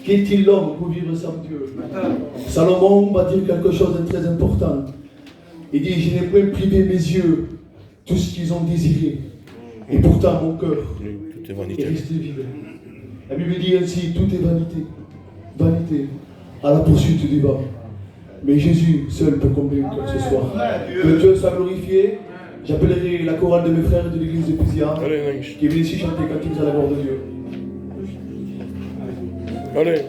Qu'est-il l'homme pour vivre sans Dieu? Salomon va dire quelque chose de très important. Il dit, je n'ai point privé mes yeux tout ce qu'ils ont désiré. Et pourtant mon cœur est resté vide. La Bible dit ainsi, tout est vanité. Vanité à la poursuite du vent. Mais Jésus seul peut combler le cœur ce soir. Que Dieu soit glorifié. J'appellerai la chorale de mes frères de l'église de Pizia qui est venue ici chanter cantiques à la gloire de Dieu. Allez.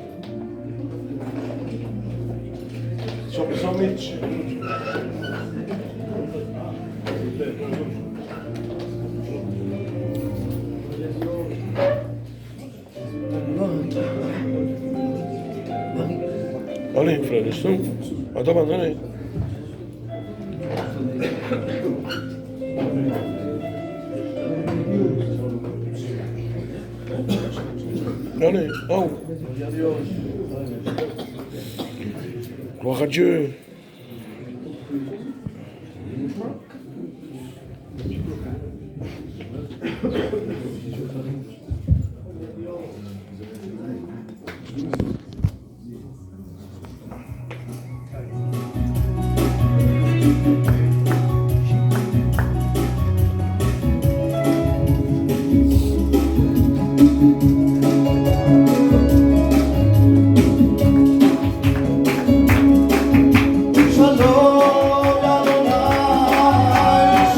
Allez, frère, laisse-nous. Attends, allez. Allez, oh. Gloire à Dieu.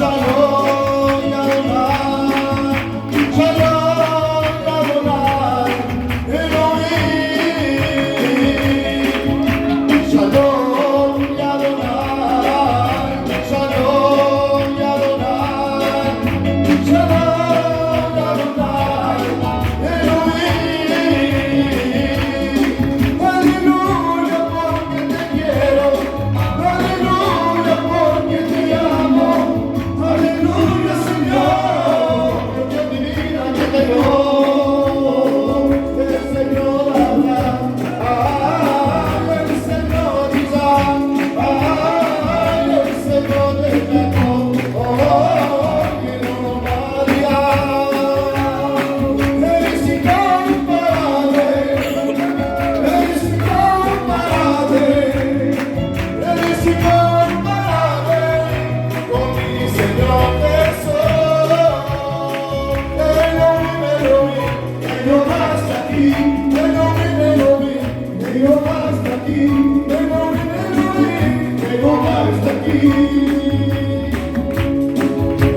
Shalom,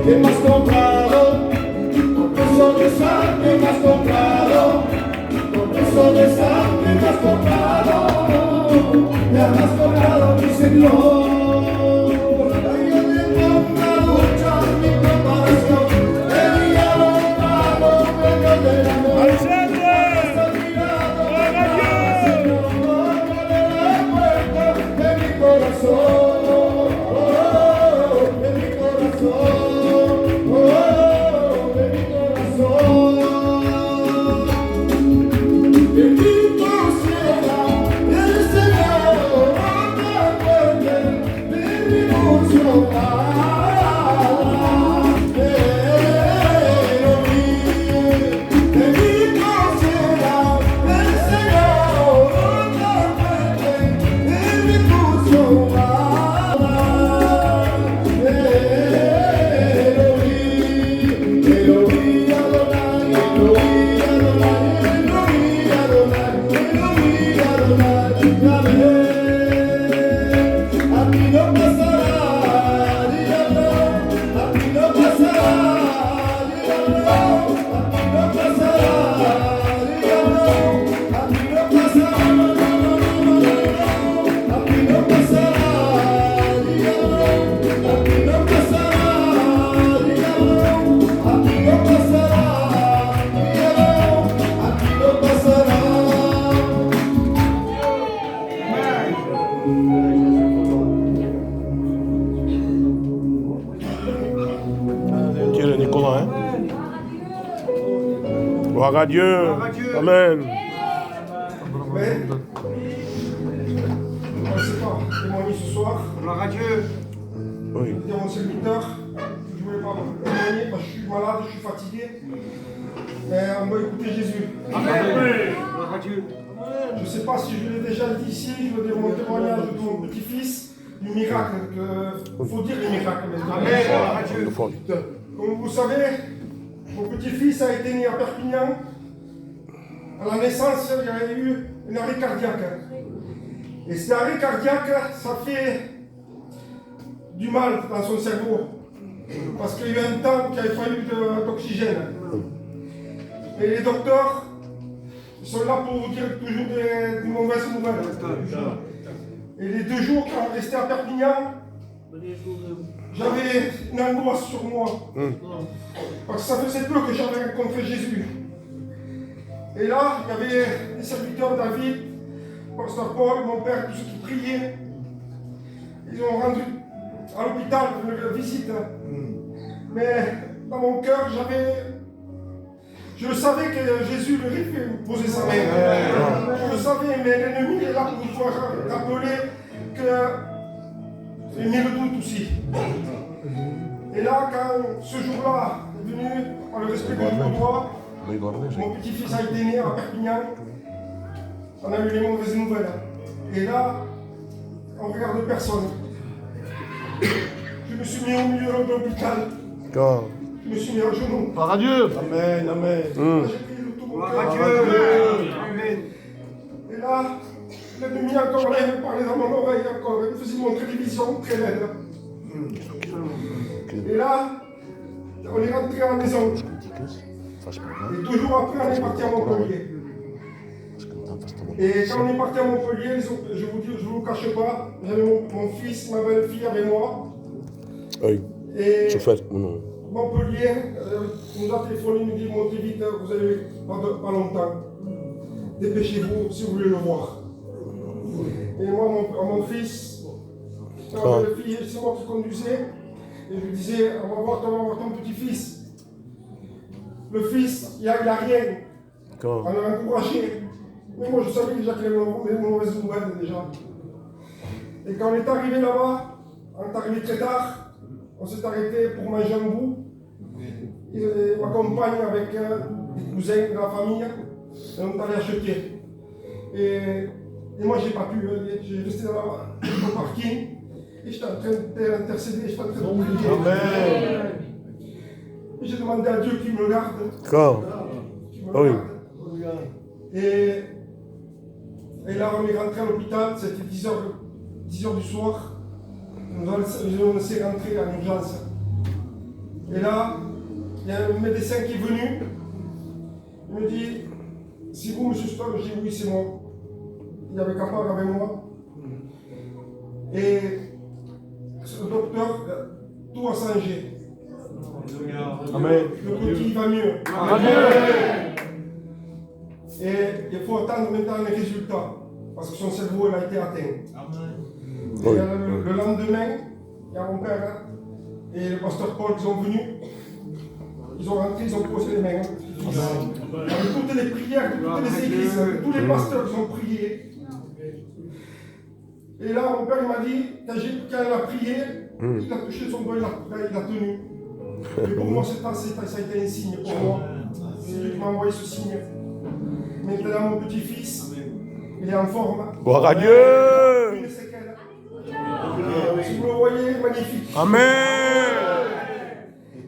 ¿Qué me has comprado? Con peso de sangre me has comprado. Con peso de sangre me has comprado. Me has comprado, mi Señor. Ay, yo tengo una lucha en mi preparación. El diablo malo, medio del amor. ¡Al centro! Dieu le Nicolas, hein? Gloire à Dieu. Amen. Ouais. On ne sait pas témoigner ce soir. Gloire à Dieu. Oui. Dire mon serviteur, je ne voulais pas témoigner parce que je suis malade, je suis fatigué. Mais on va écouter Jésus. Amen. Gloire à Dieu. Je ne sais pas si je l'ai déjà dit ici, je veux dire mon témoignage de mon petit-fils, du miracle. Il faut dire les miracles maintenant. Amen. Gloire à Dieu. Comme vous savez, mon petit-fils a été né à Perpignan. À la naissance, il y a eu un arrêt cardiaque. Et cet arrêt cardiaque, ça fait du mal dans son cerveau. Parce qu'il y a eu un temps qu'il n'y avait pas eu d'oxygène. Et les docteurs sont là pour vous dire toujours des mauvaises nouvelles. Et les 2 jours qu'on restait à Perpignan, j'avais une angoisse sur moi. Parce que ça faisait peu que j'avais rencontré Jésus. Et là, il y avait les serviteurs David, Pasteur Paul, mon père, tous ceux qui priaient. Ils ont rendu à l'hôpital pour une visite. Mais dans mon cœur, je le savais que Jésus lui aurait fait poser sa main. Je le savais, mais l'ennemi est là pour nous faire rappeler qu'il y a le doute aussi. Et là, quand ce jour-là est venu, par le respect de notre droit, mon petit-fils a été né à Perpignan. On a eu les mauvaises nouvelles. Et là, on regarde personne. Je me suis mis au milieu de l'hôpital. Je me suis mis à genoux. Gloire à Dieu. Amen, amen. J'ai prié le tout mon Gloire cœur. à Dieu. Amen. Et là, l'ennemi encore là, il me parlait dans mon oreille encore. Il me faisait montrer des visions très laides. Et là, on est rentré à la maison. Et 2 jours après, on est parti à Montpellier. Et quand on est parti à Montpellier, je vous cache pas, j'avais mon fils, ma belle-fille avec moi. Oui. Et Je fais. Non. Montpellier nous a téléphoné, nous dit montez vite, vous allez pas longtemps. Dépêchez-vous si vous voulez le voir. Et moi, mon fils, ma belle-fille, c'est moi qui conduisais. Et je lui disais, on va voir ton petit-fils. Le fils, il n'y a rien. On l'a encouragé. Mais moi, je savais déjà qu'il y avait des mauvaises nouvelles déjà. Et quand on est arrivé là-bas, on est arrivé très tard, on s'est arrêté pour manger un bout. Il m'accompagne avec des cousins de la famille et on est allé acheter. Et moi, j'ai pas pu, j'ai resté au parking et j'étais en train d'intercéder, j'étais en train de prier. Amen. Et j'ai demandé à Dieu qu'il me garde. D'accord. Qu'il me Ah oui. garde. Et là, on est rentré à l'hôpital, c'était 10h du soir. nous ont laissé rentrer en urgence. Et là, il y a un médecin qui est venu. Il me dit, c'est vous, monsieur Stoll? Je dis oui, c'est moi. Il y avait Capard avec moi. Et le docteur, tout a changé. Amen. Le petit va mieux. Et il faut attendre maintenant les résultats. Parce que son cerveau il a été atteint. Et le lendemain, il y a mon père et le pasteur Paul qui sont venus. Ils ont rentré, ils ont posé les mains. Avec toutes les prières de toutes les églises, tous les pasteurs qui ont prié. Et là, mon père il m'a dit, quand il a prié, il a touché son doigt, il a tenu. Et pour moi, ça a été un signe pour moi. C'est Dieu qui m'a envoyé ce signe. Maintenant, mon petit-fils, il est en forme. Gloire à Dieu. Une séquelle. Si vous le voyez, magnifique. Amen.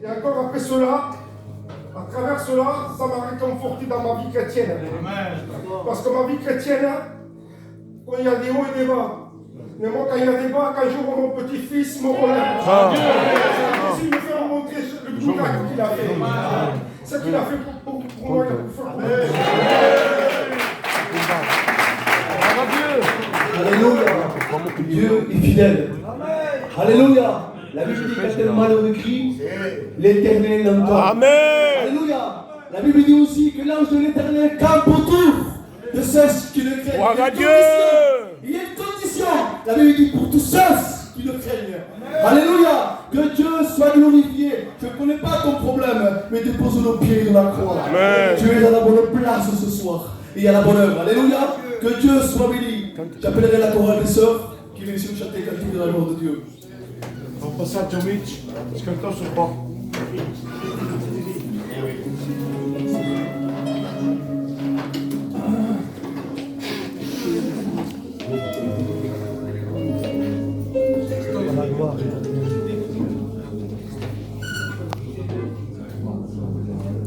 Et encore après cela, à travers cela, ça m'a réconforté dans ma vie chrétienne. Parce que ma vie chrétienne, quand il y a des hauts et des bas, mais moi, quand il y a des bas, quand je vois mon petit-fils me relève, Jésus me fait remontrer le miracle qu'il a fait. Ce qu'il a fait pour moi, il a pu faire pour moi. Alléluia. Dieu est fidèle. Alléluia. La Bible dit qu'à tel malheur écrit, l'Éternel l'entend. Amen. Alléluia. La Bible dit aussi que l'ange de l'Éternel campe autour de ceux qui le craignent. Gloire à Dieu. Il y a une condition. La Bible dit pour tous ceux qui le craignent. Alléluia. Que Dieu soit glorifié. Je ne connais pas ton problème, mais dépose nos pieds dans la croix. Amen. Tu es à la bonne place ce soir. Et à la bonne heure. Alléluia. Que Dieu soit béni. J'appellerai la chorale des sœurs qui viennent ici nous chanter cantique de la gloire de Dieu. On passe à Tomic, parce que le temps se prend.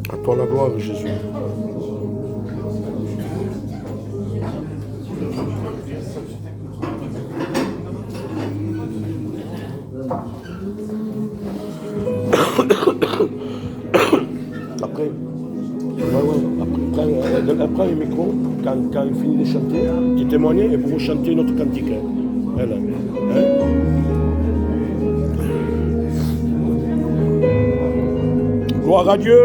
À toi la gloire, Jésus. Après, après le micro, quand il finit de chanter, tu témoignes et vous chantez notre cantique. Voilà. Gloire à Dieu.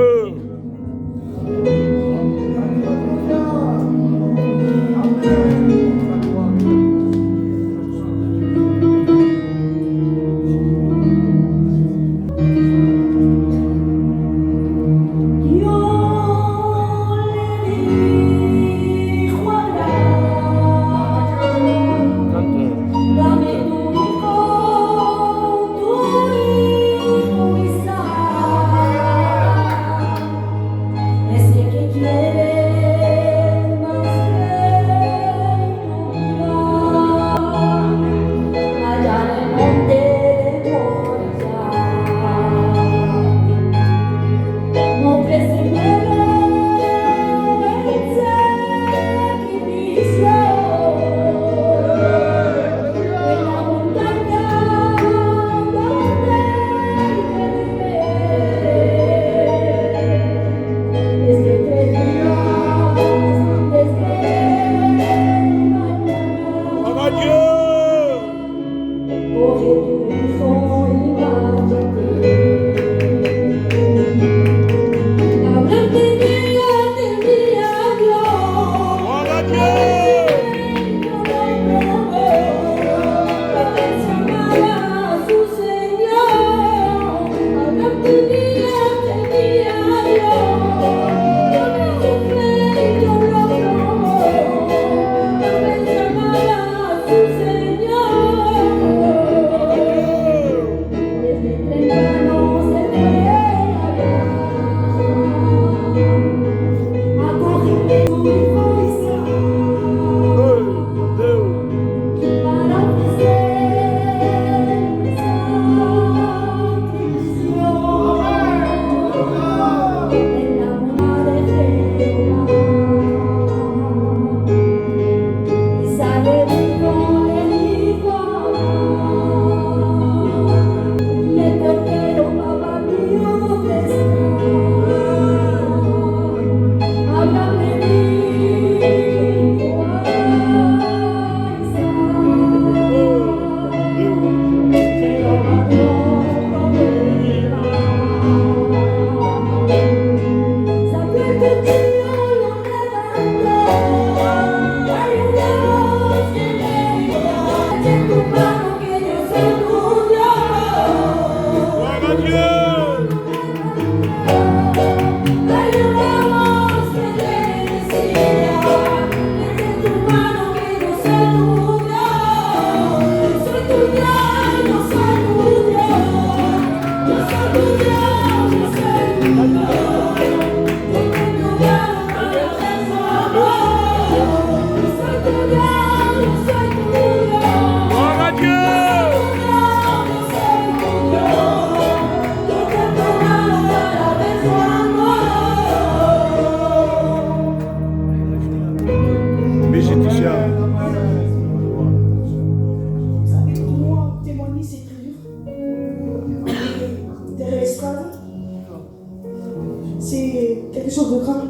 C'est quelque chose de grave.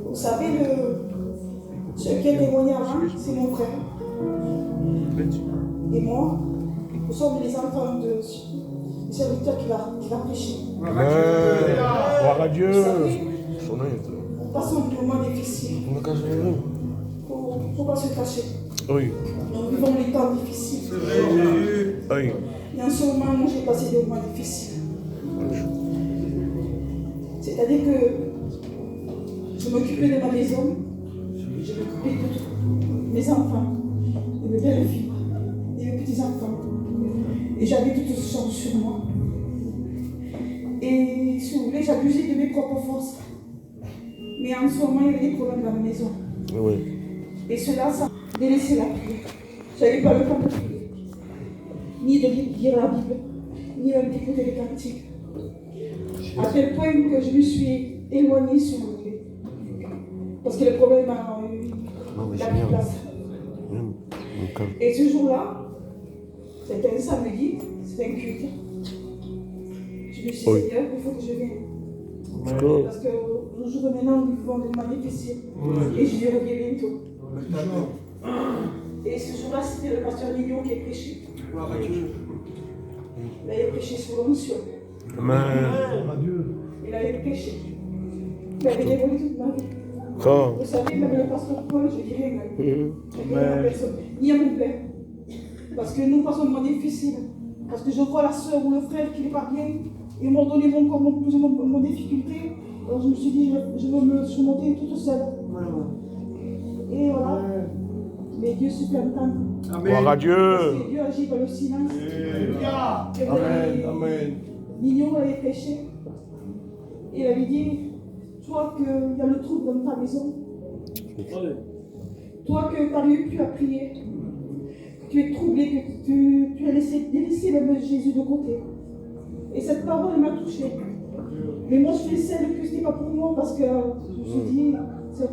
Vous savez, celui qui a témoigné avant, c'est mon frère. Et moi, nous sommes les enfants du serviteur qui va prêcher. Gloire à Dieu. Vous savez, nous passons des moments difficiles. Il ne faut pas se cacher. Oui. Nous vivons des temps difficiles. Oui. Et en ce moment, moi, j'ai passé des moments difficiles. C'est-à-dire que je m'occupais de ma maison, je m'occupais de mes enfants, de mes belles-filles, de mes petits-enfants. Et j'avais toute chance sur moi. Et si vous voulez, j'abusais de mes propres forces. Mais en ce moment, il y avait des problèmes dans la maison. Oui. Et cela, ça m'a délaissé la prière. Je n'avais pas le temps de prier, ni de lire la Bible, ni même d'écouter les cantiques. À tel point que je me suis éloignée sur le lieu. Parce que le problème a eu la place. Et ce jour-là, c'était un samedi, c'était un culte. Je me suis dit, Seigneur, il faut que je vienne. Parce que le jour de maintenant, nous vivons des moments difficiles. Et je lui reviens bientôt. Et ce jour-là, c'était le pasteur Mignon qui a prêché. Il avait prêché sur l'onction. Il avait prêché. Il avait dévoilé toute ma vie. Vous savez, même le pasteur Paul, je dirais, à personne, ni à mon père. Parce que nous passons des moments difficiles. Parce que je vois la soeur ou le frère qui n'est pas bien. Ils m'ont donné mon difficulté. Alors je me suis dit, je veux me surmonter toute seule. Et voilà. Mais Dieu supplémentaire. Gloire à Dieu. Parce que Dieu agit par le silence. Amen. Mignon avait prêché. Il avait dit, toi qu'il y a le trouble dans ta maison, toi que tu n'arrives plus à prier, que tu es troublé, que tu as délaissé même Jésus de côté. Et cette parole m'a touchée. Mais moi je fais celle que ce n'est pas pour moi parce que je me suis dit, c'est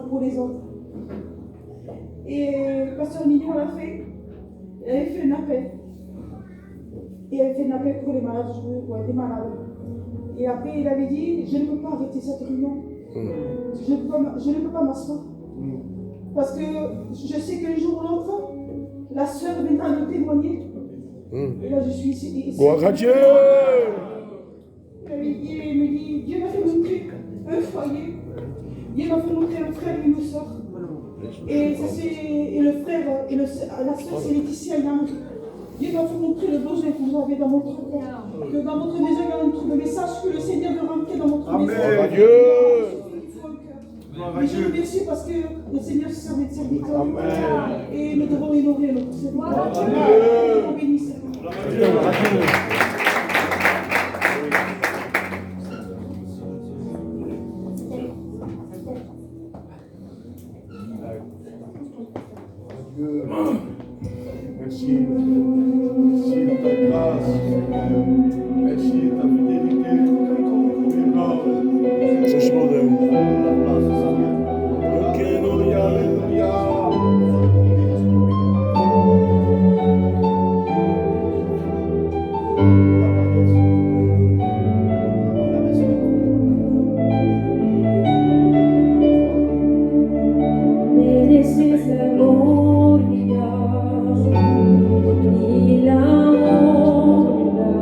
pour les autres. Et Pasteur Mignon l'a fait. Il avait fait un appel. Il avait fait un appel pour les malades, des malades. Et après, il avait dit, je ne peux pas arrêter cette réunion. Je ne peux pas m'asseoir. Parce que je sais qu'un jour ou l'autre, la sœur viendra nous témoigner. Et là, je suis ici. Gloire à Dieu. Il me dit, Dieu m'a fait montrer un foyer. Dieu m'a fait montrer un frère et une sœur. Et le frère et la sœur, c'est Laetitia et Henri. Dieu m'a fait montrer le besoin que vous avez dans votre cœur. Que dans votre maison, il y a un trouble. Mais sache que le Seigneur veut rentrer dans votre maison. Gloire à Dieu. Mais je vous remercie parce que le Seigneur se servait de serviteur. Et nous devons honorer notre Seigneur. Dieu vous bénisse. Merci. Merci de ta grâce. Merci de ta fidélité. Alléluia, alléluia. Mereces la gloria y la honra.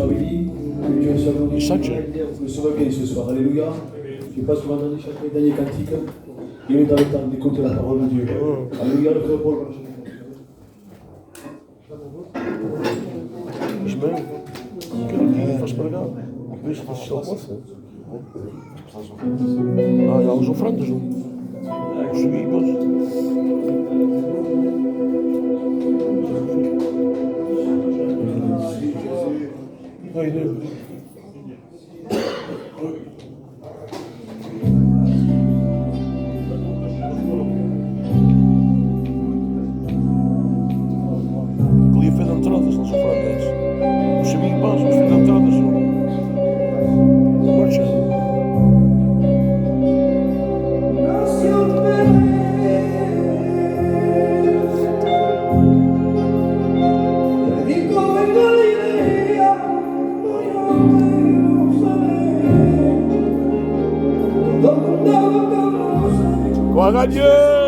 famille. Que Dieu soit glorifié. Chaque jour. Que ce soit bien ce soir. Alléluia. Je passe souvent dans chaque dernier cantique. Il est dans le temps d'écouter la parole de Dieu. Alléluia, le frère Paul. Je mets. Je fasse pas le gars. Oui, je fasse ça. Ah, ja, os ofrendas. Os subimos. Ai, Deus. Podia fazer entradas nas ofrendas. Os subimos, os fazer entradas. Marcha. Glória a Deus!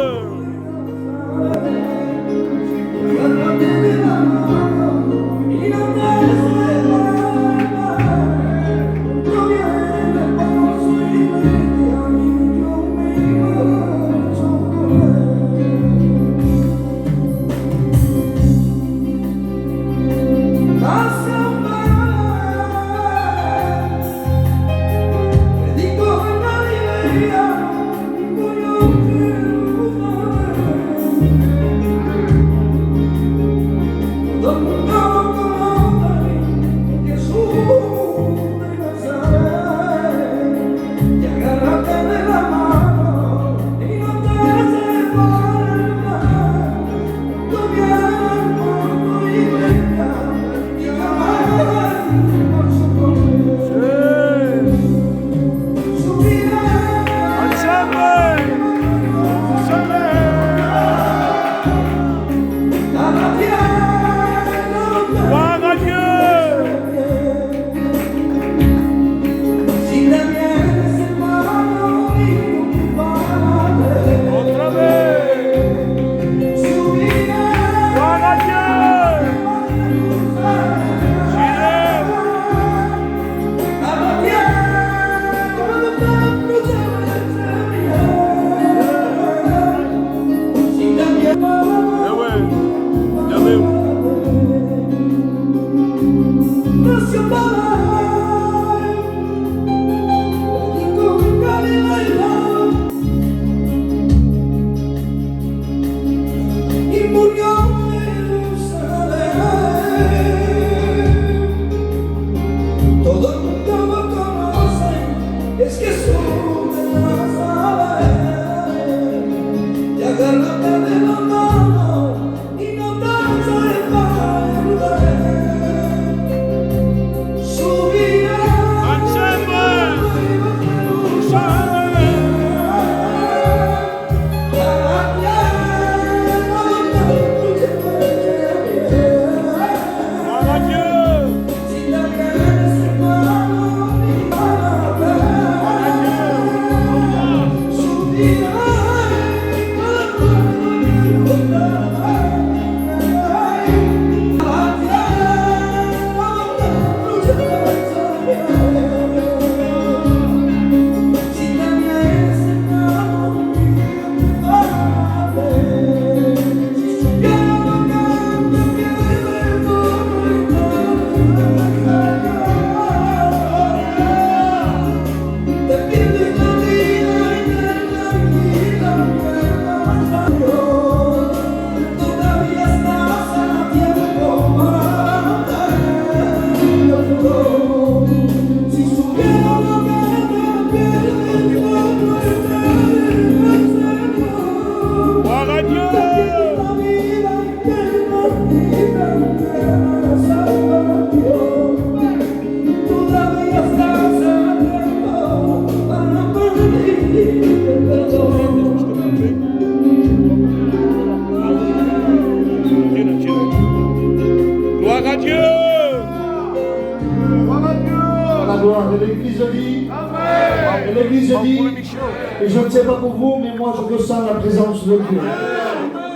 Et je ne sais pas pour vous, mais moi je ressens la présence de Dieu.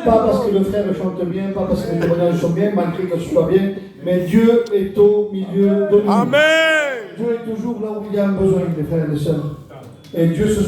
Pas parce que le frère chante bien, pas parce que les témoignages sont bien, malgré que ce soit bien, mais Dieu est au milieu de nous. Amen. Dieu est toujours là où il y a un besoin, les frères et les sœurs. Et Dieu se